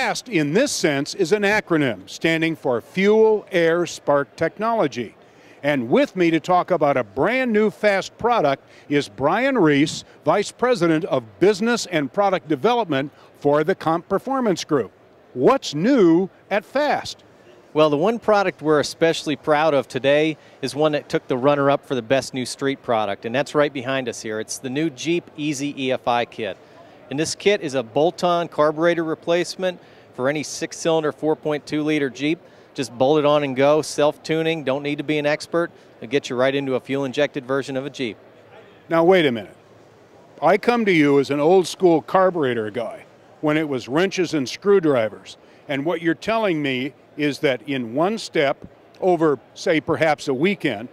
FAST in this sense is an acronym standing for Fuel, Air, Spark Technology. And with me to talk about a brand new FAST product is Brian Reese, Vice President of Business and Product Development for the Comp Performance Group. What's new at FAST? Well, the one product we're especially proud of today is one that took the runner-up for the best new street product, and that's right behind us here. It's the new Jeep Easy EFI kit. And this kit is a bolt-on carburetor replacement for any 6-cylinder 4.2-liter Jeep. Just bolt it on and go, self-tuning, don't need to be an expert. It'll get you right into a fuel-injected version of a Jeep. Now wait a minute. I come to you as an old-school carburetor guy when it was wrenches and screwdrivers. And what you're telling me is that in one step, over, say, perhaps a weekend,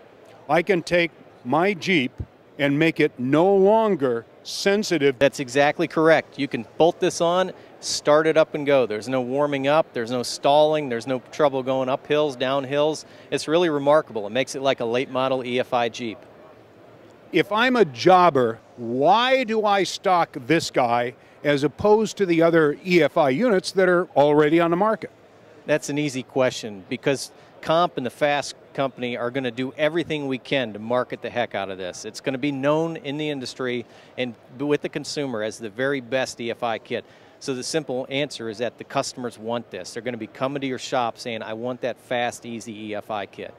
I can take my Jeep and make it no longer sensitive. That's exactly correct. You can bolt this on, start it up and go. There's no warming up, there's no stalling, there's no trouble going up hills, down hills. It's really remarkable. It makes it like a late model EFI Jeep. If I'm a jobber, why do I stock this guy as opposed to the other EFI units that are already on the market? That's an easy question because Comp and the FAST company are going to do everything we can to market the heck out of this. It's going to be known in the industry and with the consumer as the very best EFI kit. So the simple answer is that the customers want this. They're going to be coming to your shop saying, I want that fast, easy EFI kit.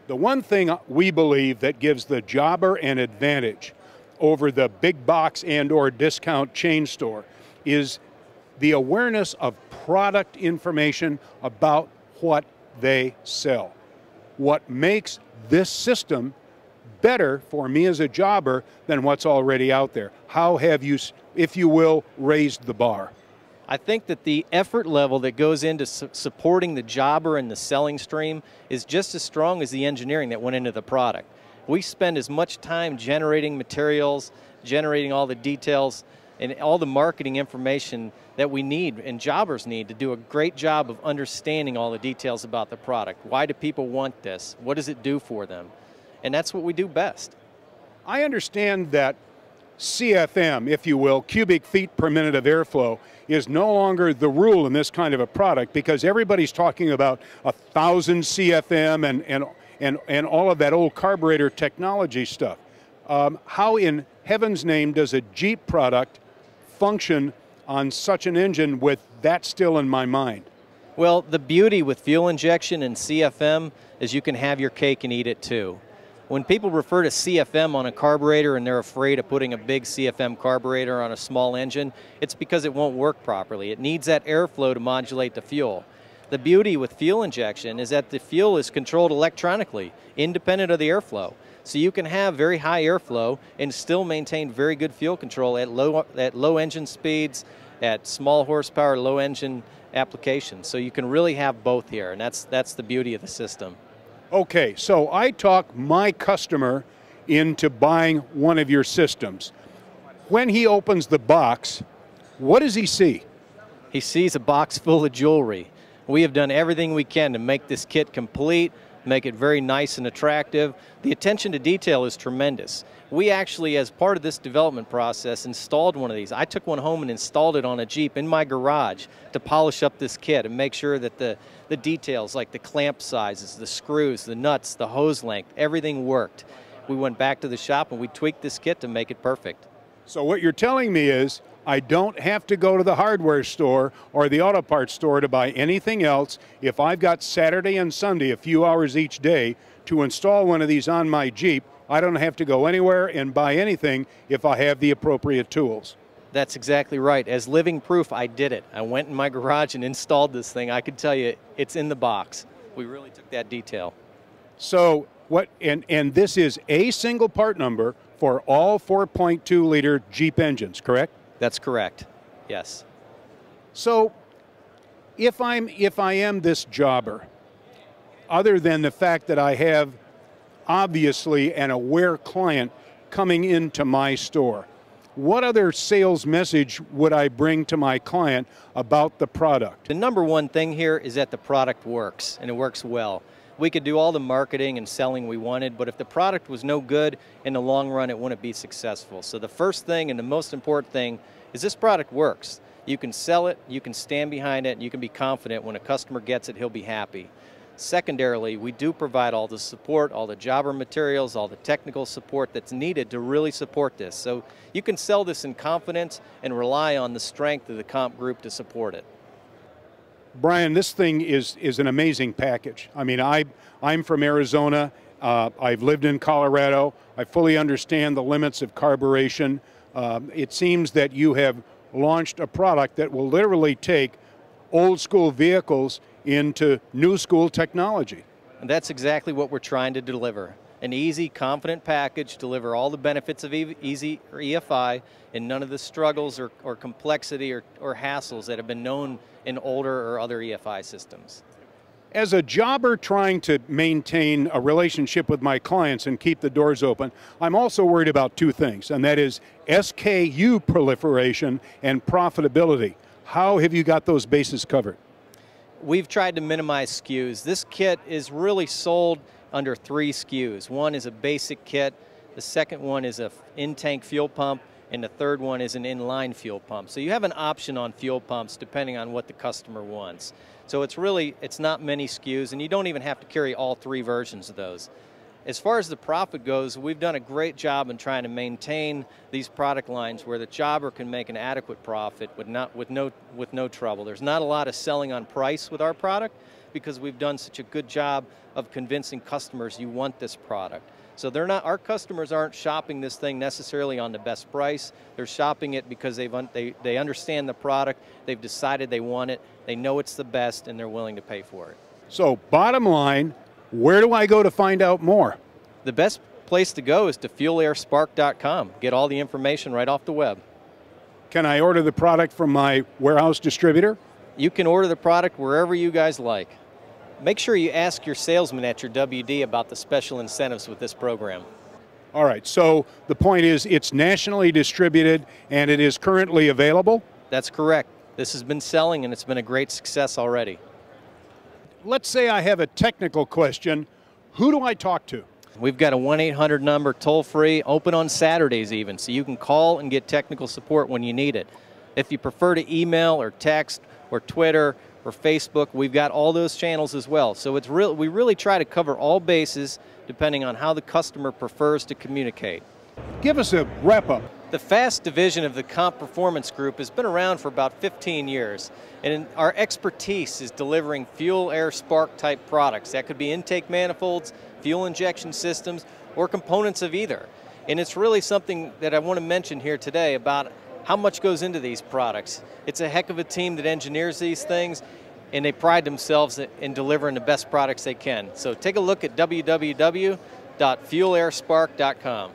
The one thing we believe that gives the jobber an advantage over the big box and or discount chain store is the awareness of product information about what they sell. What makes this system better for me as a jobber than what's already out there? How have you, if you will, raised the bar? I think that the effort level that goes into supporting the jobber and the selling stream is just as strong as the engineering that went into the product. We spend as much time generating materials, generating all the details, and all the marketing information that we need and jobbers need to do a great job of understanding all the details about the product. Why do people want this? What does it do for them? And that's what we do best. I understand that CFM, if you will, cubic feet per minute of airflow, is no longer the rule in this kind of a product because everybody's talking about 1,000 CFM and all of that old carburetor technology stuff. How in heaven's name does a Jeep product function on such an engine with that still in my mind? Well, the beauty with fuel injection and CFM is you can have your cake and eat it too. When people refer to CFM on a carburetor and they're afraid of putting a big CFM carburetor on a small engine, it's because it won't work properly. It needs that airflow to modulate the fuel. The beauty with fuel injection is that the fuel is controlled electronically, independent of the airflow. So you can have very high airflow and still maintain very good fuel control at low engine speeds, at small horsepower, low engine applications. So you can really have both here, and that's the beauty of the system. Okay, so I talk my customer into buying one of your systems. When he opens the box, what does he see? He sees a box full of jewelry. We have done everything we can to make this kit complete, make it very nice and attractive. The attention to detail is tremendous. We actually, as part of this development process, installed one of these. I took one home and installed it on a Jeep in my garage to polish up this kit and make sure that the details like the clamp sizes, the screws, the nuts, the hose length, everything worked. We went back to the shop and we tweaked this kit to make it perfect. So what you're telling me is I don't have to go to the hardware store or the auto parts store to buy anything else. If I've got Saturday and Sunday, a few hours each day, to install one of these on my Jeep, I don't have to go anywhere and buy anything if I have the appropriate tools. That's exactly right. As living proof, I did it. I went in my garage and installed this thing. I could tell you it's in the box. We really took that detail. So what, and this is a single part number for all 4.2-liter Jeep engines, correct? That's correct, yes. So if I am this jobber, other than the fact that I have obviously an aware client coming into my store, what other sales message would I bring to my client about the product? The number one thing here is that the product works, and it works well. We could do all the marketing and selling we wanted, but if the product was no good, in the long run it wouldn't be successful. So the first thing and the most important thing is this product works. You can sell it, you can stand behind it, and you can be confident when a customer gets it, he'll be happy. Secondarily, we do provide all the support, all the jobber materials, all the technical support that's needed to really support this. So you can sell this in confidence and rely on the strength of the comp group to support it. Brian, this thing is an amazing package. I mean, I'm from Arizona. I've lived in Colorado. I fully understand the limits of carburation. It seems that you have launched a product that will literally take old school vehicles into new school technology. And that's exactly what we're trying to deliver. An easy, confident package, deliver all the benefits of easy or EFI and none of the struggles or complexity or hassles that have been known in older or other EFI systems. As a jobber trying to maintain a relationship with my clients and keep the doors open, I'm also worried about two things, and that is SKU proliferation and profitability. How have you got those bases covered? We've tried to minimize SKUs. This kit is really sold under 3 SKUs. One is a basic kit, the second one is an in-tank fuel pump, and the third one is an inline fuel pump. So you have an option on fuel pumps depending on what the customer wants. So it's not many SKUs, and you don't even have to carry all 3 versions of those. As far as the profit goes, we've done a great job in trying to maintain these product lines where the jobber can make an adequate profit with no trouble. There's not a lot of selling on price with our product because we've done such a good job of convincing customers you want this product. So our customers aren't shopping this thing necessarily on the best price. They're shopping it because they understand the product, they've decided they want it, they know it's the best, and they're willing to pay for it. So bottom line, where do I go to find out more? The best place to go is to fuelairspark.com. Get all the information right off the web. Can I order the product from my warehouse distributor? You can order the product wherever you guys like. Make sure you ask your salesman at your WD about the special incentives with this program. All right, so the point is it's nationally distributed and it is currently available? That's correct. This has been selling and it's been a great success already. Let's say I have a technical question. Who do I talk to? We've got a 1-800 number, toll-free, open on Saturdays even, so you can call and get technical support when you need it. If you prefer to email or text or Twitter or Facebook, we've got all those channels as well. So we really try to cover all bases depending on how the customer prefers to communicate. Give us a wrap-up. The FAST division of the Comp Performance Group has been around for about 15 years, and our expertise is delivering fuel, air, spark type products. That could be intake manifolds, fuel injection systems, or components of either. And it's really something that I want to mention here today about how much goes into these products. It's a heck of a team that engineers these things, and they pride themselves in delivering the best products they can. So take a look at www.fuelairspark.com.